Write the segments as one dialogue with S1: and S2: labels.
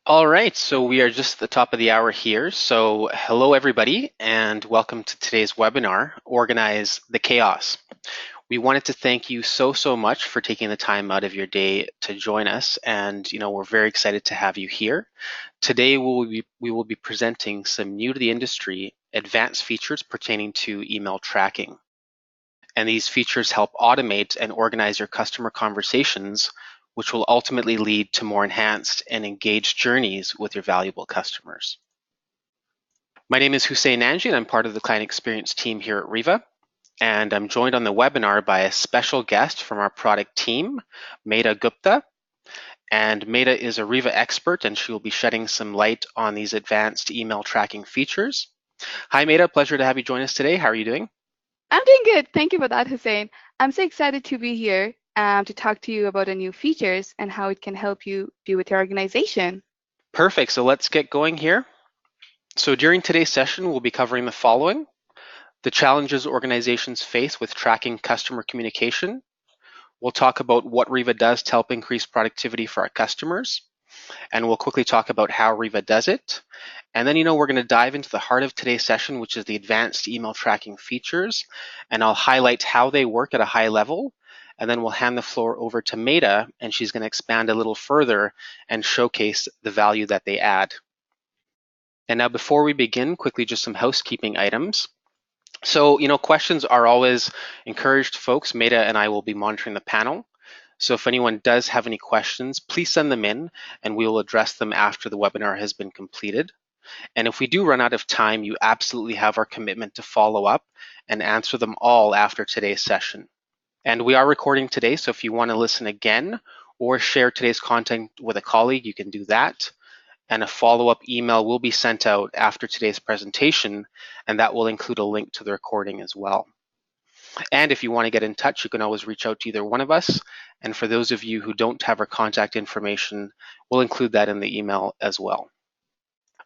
S1: All right, so we are just at the top of the hour here. So hello everybody and welcome to today's webinar, Organize the Chaos. We wanted to thank you so much for taking the time out of your day to join us, and we're very excited to have you here. Today we will be presenting some new to the industry advanced features pertaining to email tracking. And these features help automate and organize your customer conversations, which will ultimately lead to more enhanced and engaged journeys with your valuable customers. My name is Hussein Nanji, and I'm part of the client experience team here at Riva. And I'm joined on the webinar by a special guest from our product team, Meta Gupta. And Meta is a Riva expert, and she will be shedding some light on these advanced email tracking features. Hi, Meta. Pleasure to have you join us today. How are you doing?
S2: I'm doing good. Thank you for that, Hussein. I'm so excited to be here to talk to you about the new features and how it can help you be with your organization.
S1: Perfect. So let's get going here. So during today's session, we'll be covering the following: the challenges organizations face with tracking customer communication. We'll talk about what Riva does to help increase productivity for our customers. And we'll quickly talk about how Riva does it. And then, we're going to dive into the heart of today's session, which is the advanced email tracking features. And I'll highlight how they work at a high level. And then we'll hand the floor over to Meta, and she's going to expand a little further and showcase the value that they add. And now, before we begin, quickly just some housekeeping items. So, questions are always encouraged, folks. Meta and I will be monitoring the panel. So if anyone does have any questions, please send them in and we will address them after the webinar has been completed. And if we do run out of time, you absolutely have our commitment to follow up and answer them all after today's session. And we are recording today, so if you want to listen again or share today's content with a colleague, you can do that. And a follow-up email will be sent out after today's presentation, and that will include a link to the recording as well. And if you want to get in touch, you can always reach out to either one of us. And for those of you who don't have our contact information, we'll include that in the email as well.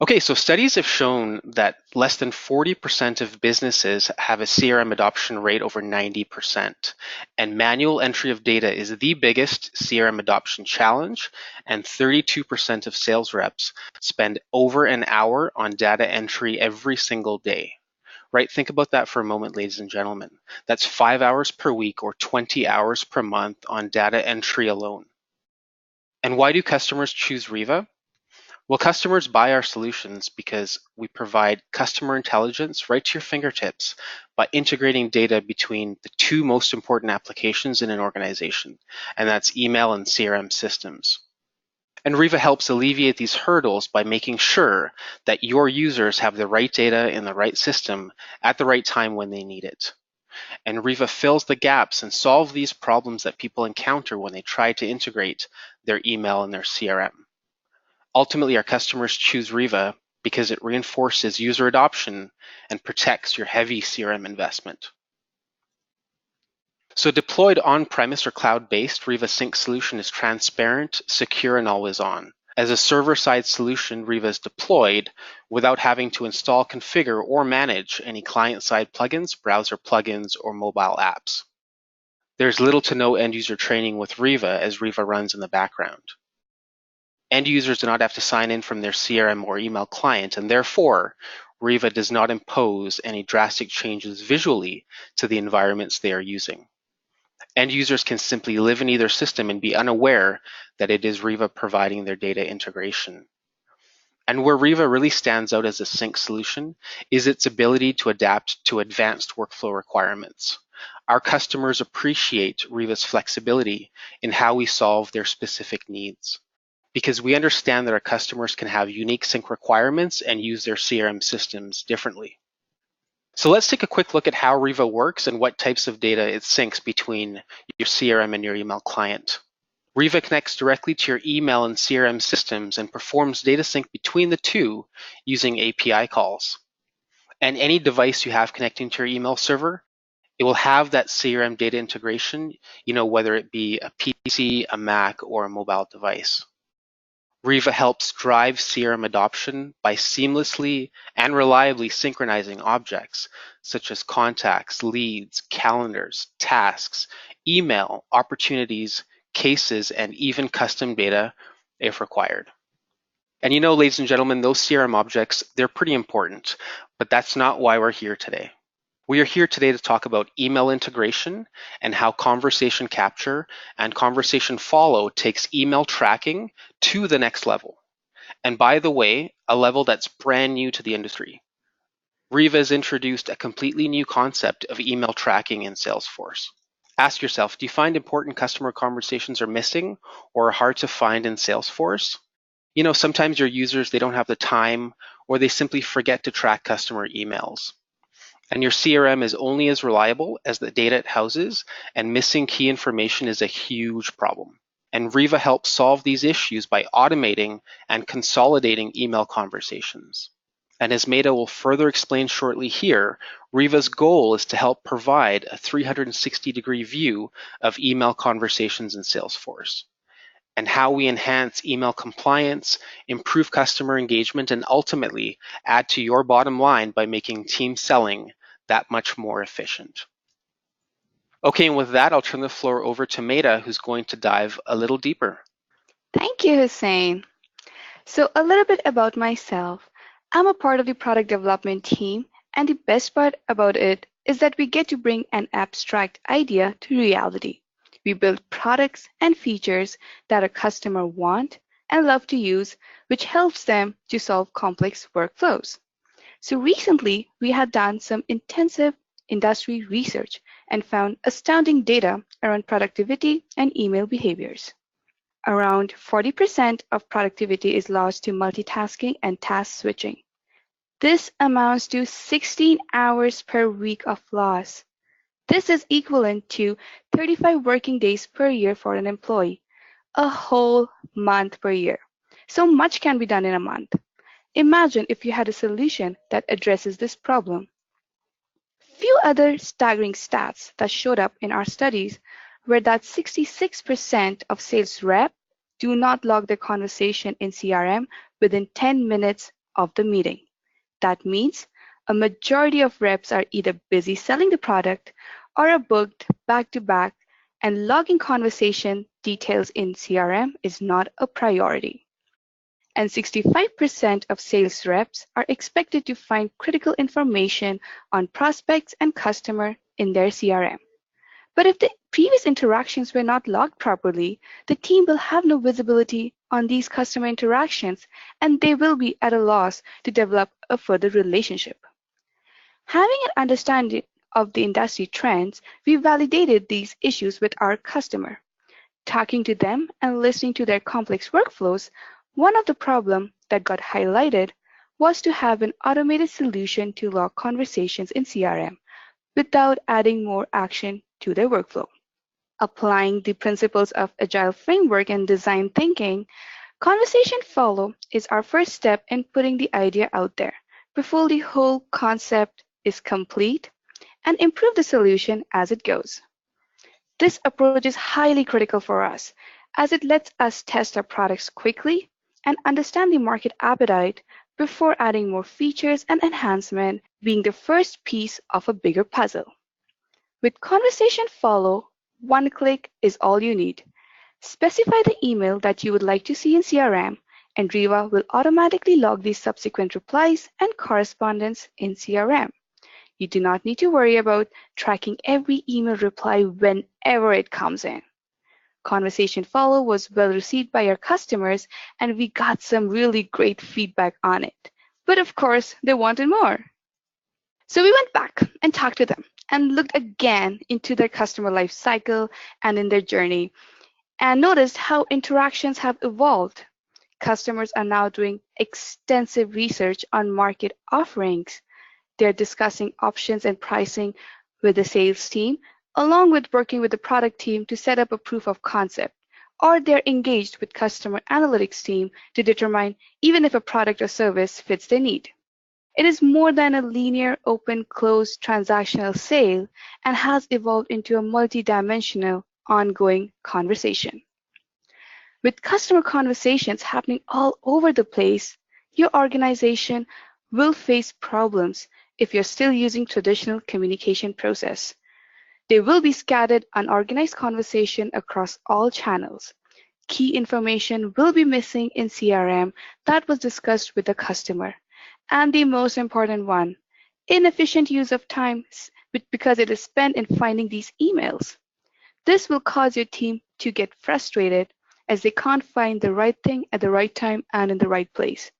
S1: Okay, so studies have shown that less than 40% of businesses have a CRM adoption rate over 90%. And manual entry of data is the biggest CRM adoption challenge, and 32% of sales reps spend over an hour on data entry every single day. Right? Think about that for a moment, ladies and gentlemen. That's 5 hours per week or 20 hours per month on data entry alone. And why do customers choose Riva? Well, customers buy our solutions because we provide customer intelligence right to your fingertips by integrating data between the two most important applications in an organization, and that's email and CRM systems. And Riva helps alleviate these hurdles by making sure that your users have the right data in the right system at the right time when they need it. And Riva fills the gaps and solves these problems that people encounter when they try to integrate their email and their CRM. Ultimately, our customers choose Riva because it reinforces user adoption and protects your heavy CRM investment. So deployed on-premise or cloud-based, Riva Sync solution is transparent, secure, and always on. As a server-side solution, Riva is deployed without having to install, configure, or manage any client-side plugins, browser plugins, or mobile apps. There's little to no end-user training with Riva as Riva runs in the background. End users do not have to sign in from their CRM or email client, and therefore, Riva does not impose any drastic changes visually to the environments they are using. End users can simply live in either system and be unaware that it is Riva providing their data integration. And where Riva really stands out as a sync solution is its ability to adapt to advanced workflow requirements. Our customers appreciate Riva's flexibility in how we solve their specific needs, because we understand that our customers can have unique sync requirements and use their CRM systems differently. So let's take a quick look at how Riva works and what types of data it syncs between your CRM and your email client. Riva connects directly to your email and CRM systems and performs data sync between the two using API calls. And any device you have connecting to your email server, it will have that CRM data integration, whether it be a PC, a Mac, or a mobile device. Riva helps drive CRM adoption by seamlessly and reliably synchronizing objects such as contacts, leads, calendars, tasks, email, opportunities, cases, and even custom data if required. And you know, ladies and gentlemen, those CRM objects, they're pretty important, but that's not why we're here today. We are here today to talk about email integration and how conversation capture and conversation follow takes email tracking to the next level. And by the way, a level that's brand new to the industry. Riva has introduced a completely new concept of email tracking in Salesforce. Ask yourself, do you find important customer conversations are missing or are hard to find in Salesforce? You know, sometimes your users, they don't have the time or they simply forget to track customer emails. And your CRM is only as reliable as the data it houses, and missing key information is a huge problem. And Riva helps solve these issues by automating and consolidating email conversations. And as Maida will further explain shortly here, Riva's goal is to help provide a 360-degree view of email conversations in Salesforce and how we enhance email compliance, improve customer engagement, and ultimately add to your bottom line by making team selling that much more efficient. Okay, and with that, I'll turn the floor over to Maida, who's going to dive a little deeper.
S2: Thank you, Hussein. So, a little bit about myself. I'm a part of the product development team, and the best part about it is that we get to bring an abstract idea to reality. We build products and features that a customer want and love to use, which helps them to solve complex workflows. So recently, we had done some intensive industry research and found astounding data around productivity and email behaviors. Around 40% of productivity is lost to multitasking and task switching. This amounts to 16 hours per week of loss. This is equivalent to 35 working days per year for an employee, a whole month per year. So much can be done in a month. Imagine if you had a solution that addresses this problem. Few other staggering stats that showed up in our studies were that 66% of sales reps do not log their conversation in CRM within 10 minutes of the meeting. That means a majority of reps are either busy selling the product or are booked back to back, and logging conversation details in CRM is not a priority. And 65% of sales reps are expected to find critical information on prospects and customer in their CRM. But if the previous interactions were not logged properly, the team will have no visibility on these customer interactions, and they will be at a loss to develop a further relationship. Having an understanding of the industry trends, we validated these issues with our customer. Talking to them and listening to their complex workflows, one of the problems that got highlighted was to have an automated solution to log conversations in CRM without adding more action to their workflow. Applying the principles of Agile framework and design thinking, conversation follow is our first step in putting the idea out there before the whole concept is complete, and improve the solution as it goes. This approach is highly critical for us as it lets us test our products quickly and understand the market appetite before adding more features and enhancement, being the first piece of a bigger puzzle. With conversation follow, one click is all you need. Specify the email that you would like to see in CRM, and Riva will automatically log these subsequent replies and correspondence in CRM. You do not need to worry about tracking every email reply whenever it comes in. Conversation Follow was well received by our customers, and we got some really great feedback on it. But of course, they wanted more. So we went back and talked to them and looked again into their customer life cycle and in their journey, and noticed how interactions have evolved. Customers are now doing extensive research on market offerings. They're discussing options and pricing with the sales team, along with working with the product team to set up a proof of concept, or they're engaged with customer analytics team to determine even if a product or service fits their need. It is more than a linear open close transactional sale and has evolved into a multi-dimensional ongoing conversation. With customer conversations happening all over the place, your organization will face problems if you're still using traditional communication process. They will be scattered unorganized conversation across all channels. key information will be missing in CRM that was discussed with the customer. And the most important one, inefficient use of time because it is spent in finding these emails. This will cause your team to get frustrated as they can't find the right thing at the right time and in the right place.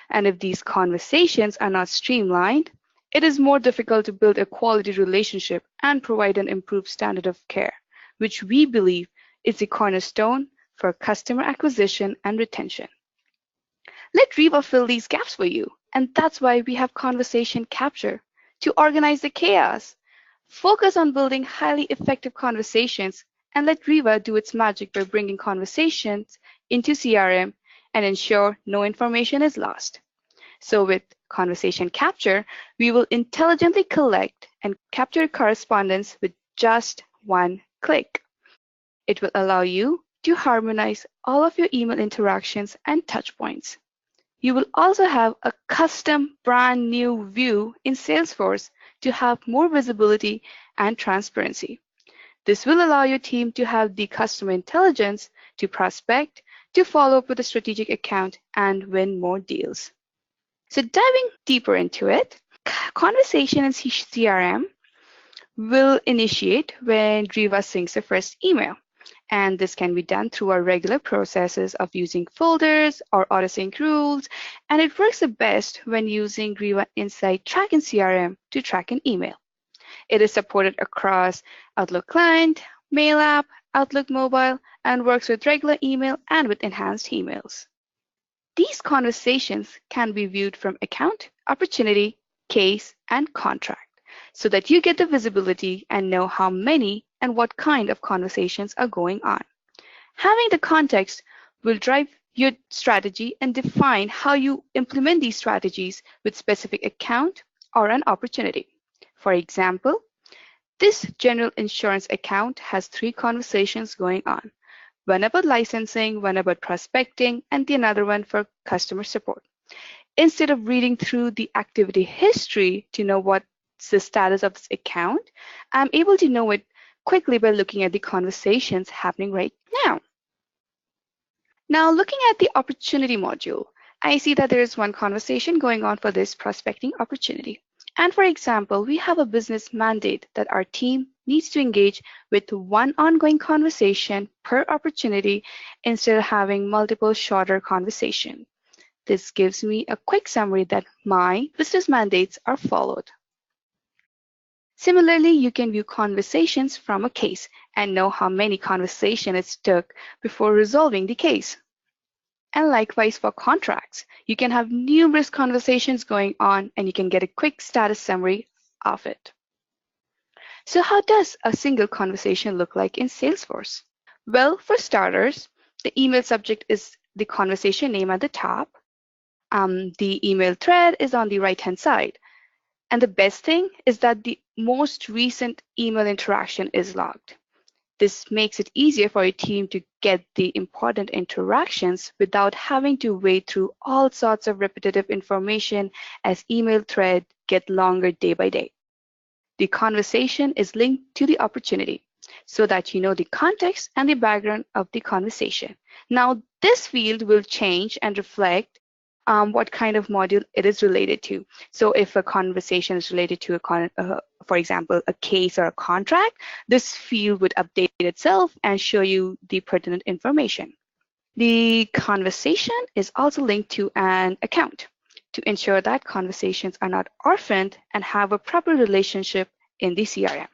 S2: And if these conversations are not streamlined, it is more difficult to build a quality relationship and provide an improved standard of care, which we believe is the cornerstone for customer acquisition and retention. Let Riva fill these gaps for you, and that's why we have conversation capture to organize the chaos. Focus on building highly effective conversations and let Riva do its magic by bringing conversations into CRM and ensure no information is lost. So with conversation capture, we will intelligently collect and capture correspondence with just one click. It will allow you to harmonize all of your email interactions and touchpoints. You will also have a custom brand new view in Salesforce to have more visibility and transparency. This will allow your team to have the customer intelligence to prospect, to follow up with a strategic account, and win more deals. So diving deeper into it, conversation in CRM will initiate when Riva sends the first email. And this can be done through our regular processes of using folders or autosync rules. And it works the best when using Riva Insight Track in CRM to track an email. It is supported across Outlook Client, Mail App, Outlook Mobile, and works with regular email and with enhanced emails. These conversations can be viewed from account, opportunity, case, and contract so that you get the visibility and know how many and what kind of conversations are going on. Having the context will drive your strategy and define how you implement these strategies with specific account or an opportunity. For example, this general insurance account has 3 conversations going on. One about licensing, one about prospecting, and the another one for customer support. Instead of reading through the activity history to know what's the status of this account, I'm able to know it quickly by looking at the conversations happening right now. Now, looking at the opportunity module, I see that there is one conversation going on for this prospecting opportunity. And for example, we have a business mandate that our team needs to engage with one ongoing conversation per opportunity instead of having multiple shorter conversations. This gives me a quick summary that my business mandates are followed. Similarly, you can view conversations from a case and know how many conversations it took before resolving the case. And likewise for contracts, you can have numerous conversations going on and you can get a quick status summary of it. So how does a single conversation look like in Salesforce? Well, for starters, the email subject is the conversation name at the top. The email thread is on the right-hand side. And the best thing is that the most recent email interaction is logged. This makes it easier for your team to get the important interactions without having to wade through all sorts of repetitive information as email threads get longer day by day. The conversation is linked to the opportunity so that you know the context and the background of the conversation. Now, this field will change and reflect what kind of module it is related to. So if a conversation is related to for example, a case or a contract, this field would update itself and show you the pertinent information. The conversation is also linked to an account to ensure that conversations are not orphaned and have a proper relationship in the CRM.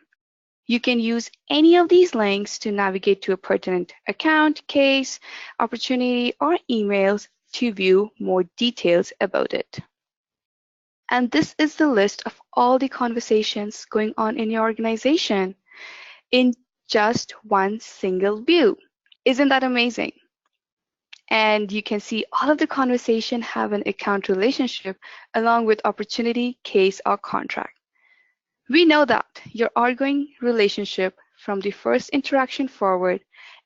S2: You can use any of these links to navigate to a pertinent account, case, opportunity, or emails to view more details about it. And this is the list of all the conversations going on in your organization in just one single view. Isn't that amazing? And you can see all of the conversation have an account relationship along with opportunity, case, or contract. We know that your ongoing relationship from the first interaction forward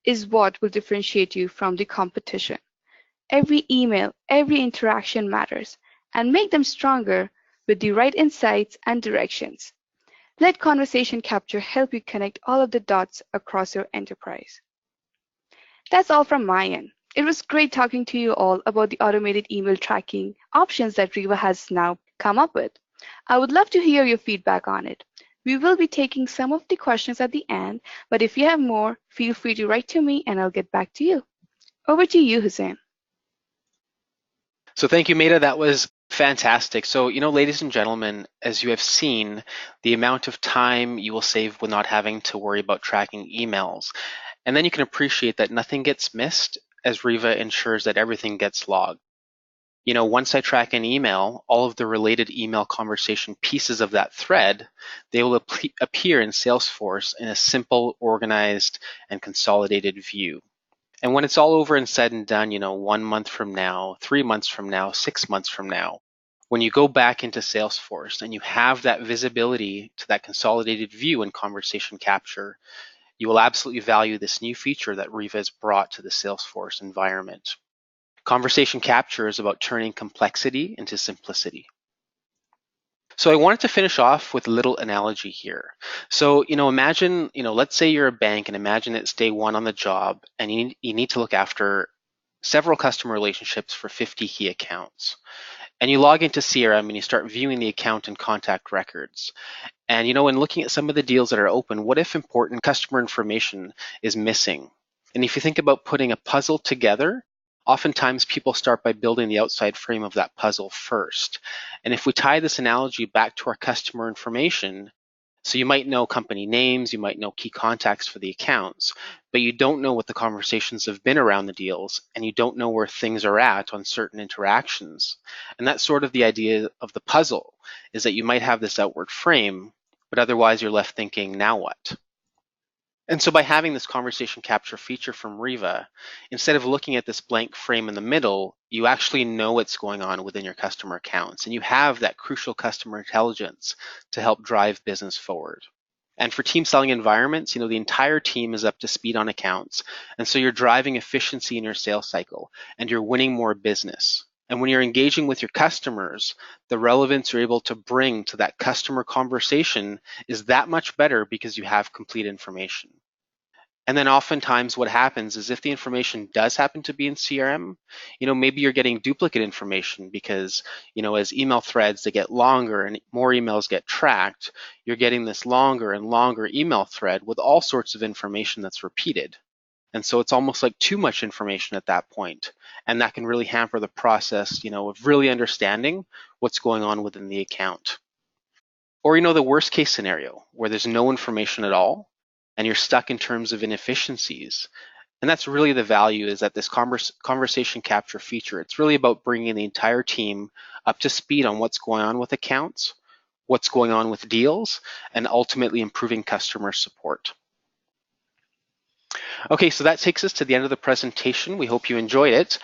S2: is what will differentiate you from the competition. Every email, every interaction matters, and make them stronger with the right insights and directions. Let Conversation Capture help you connect all of the dots across your enterprise. That's all from my end. It was great talking to you all about the automated email tracking options that Riva has now come up with. I would love to hear your feedback on it. We will be taking some of the questions at the end, but if you have more, feel free to write to me and I'll get back to you. Over to you, Hussein.
S1: So thank you, Maida. That was fantastic. So, ladies and gentlemen, as you have seen, the amount of time you will save with not having to worry about tracking emails. And then you can appreciate that nothing gets missed as Riva ensures that everything gets logged. Once I track an email, all of the related email conversation pieces of that thread, they will appear in Salesforce in a simple, organized, and consolidated view. And when it's all over and said and done, 1 month from now, 3 months from now, 6 months from now, when you go back into Salesforce and you have that visibility to that consolidated view and conversation capture, you will absolutely value this new feature that Riva has brought to the Salesforce environment. Conversation capture is about turning complexity into simplicity. So I wanted to finish off with a little analogy here. So, imagine, let's say you're a bank and imagine it's day one on the job and you need to look after several customer relationships for 50 key accounts. And you log into CRM and you start viewing the account and contact records. And, in looking at some of the deals that are open, what if important customer information is missing? And if you think about putting a puzzle together, oftentimes people start by building the outside frame of that puzzle first. And if we tie this analogy back to our customer information, so you might know company names, you might know key contacts for the accounts, but you don't know what the conversations have been around the deals, and you don't know where things are at on certain interactions. And that's sort of the idea of the puzzle, is that you might have this outward frame, but otherwise you're left thinking, now what? And so by having this conversation capture feature from Riva, instead of looking at this blank frame in the middle, you actually know what's going on within your customer accounts, and you have that crucial customer intelligence to help drive business forward. And for team selling environments, the entire team is up to speed on accounts, and so you're driving efficiency in your sales cycle, and you're winning more business. And when you're engaging with your customers, the relevance you're able to bring to that customer conversation is that much better because you have complete information. And then oftentimes what happens is if the information does happen to be in CRM, maybe you're getting duplicate information because, as email threads, they get longer and more emails get tracked, you're getting this longer and longer email thread with all sorts of information that's repeated. And so it's almost like too much information at that point. And that can really hamper the process, of really understanding what's going on within the account. Or, the worst case scenario where there's no information at all and you're stuck in terms of inefficiencies. And that's really the value, is that this conversation capture feature, it's really about bringing the entire team up to speed on what's going on with accounts, what's going on with deals, and ultimately improving customer support. Okay, so that takes us to the end of the presentation. We hope you enjoyed it.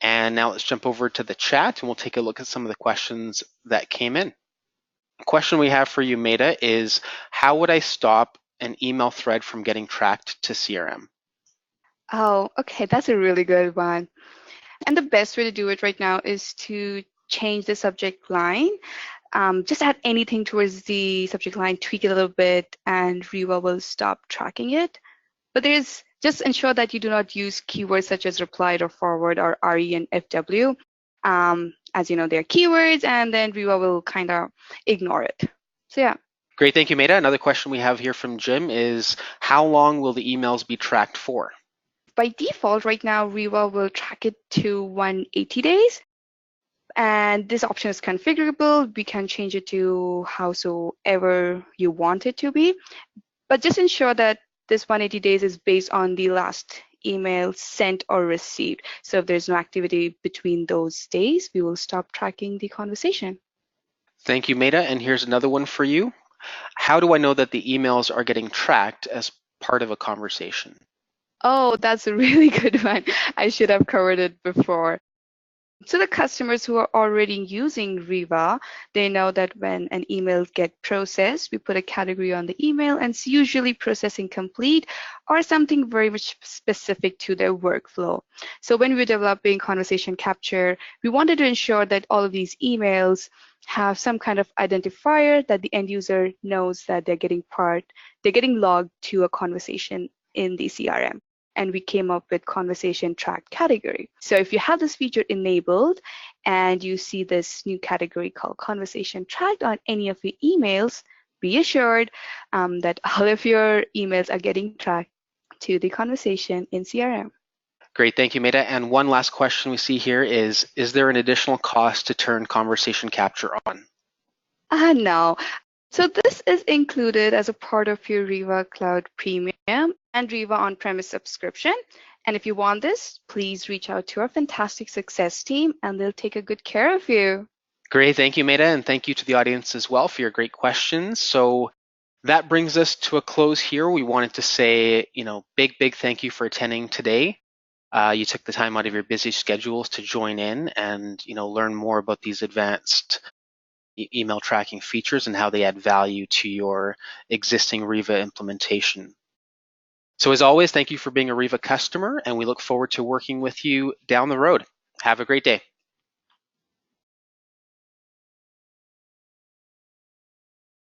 S1: And now let's jump over to the chat and we'll take a look at some of the questions that came in. The question we have for you, Maida, is how would I stop an email thread from getting tracked to CRM?
S2: Oh, okay, that's a really good one. And the best way to do it right now is to change the subject line. Just add anything towards the subject line, tweak it a little bit, and Riva will stop tracking it. But just ensure that you do not use keywords such as replied or forward or RE and FW. As you know, they're keywords, and then Riva will kind of ignore it. So yeah.
S1: Great, thank you, Maida. Another question we have here from Jim is, how long will the emails be tracked for?
S2: By default, right now, Riva will track it to 180 days. And this option is configurable. We can change it to howsoever you want it to be. But just ensure that this 180 days is based on the last email sent or received. So if there's no activity between those days, we will stop tracking the conversation.
S1: Thank you, Maida. And here's another one for you. How do I know that the emails are getting tracked as part of a conversation?
S2: Oh, that's a really good one. I should have covered it before. So the customers who are already using Riva, they know that when an email gets processed, we put a category on the email and it's usually processing complete or something very much specific to their workflow. So when we're developing conversation capture, we wanted to ensure that all of these emails have some kind of identifier that the end user knows that they're getting logged to a conversation in the CRM. and we came up with conversation tracked category. So if you have this feature enabled and you see this new category called conversation tracked on any of your emails, be assured that all of your emails are getting tracked to the conversation in CRM.
S1: Great, thank you, Meta. And one last question we see here is there an additional cost to turn conversation capture on?
S2: No. So this is included as a part of your Riva Cloud Premium and Riva on-premise subscription. And if you want this, please reach out to our fantastic success team and they'll take a good care of you.
S1: Great, thank you, Meta, and thank you to the audience as well for your great questions. So that brings us to a close here. We wanted to say, big thank you for attending today. You took the time out of your busy schedules to join in and, learn more about these advanced email tracking features and how they add value to your existing Riva implementation. So as always, thank you for being a Riva customer, and we look forward to working with you down the road. Have a great day.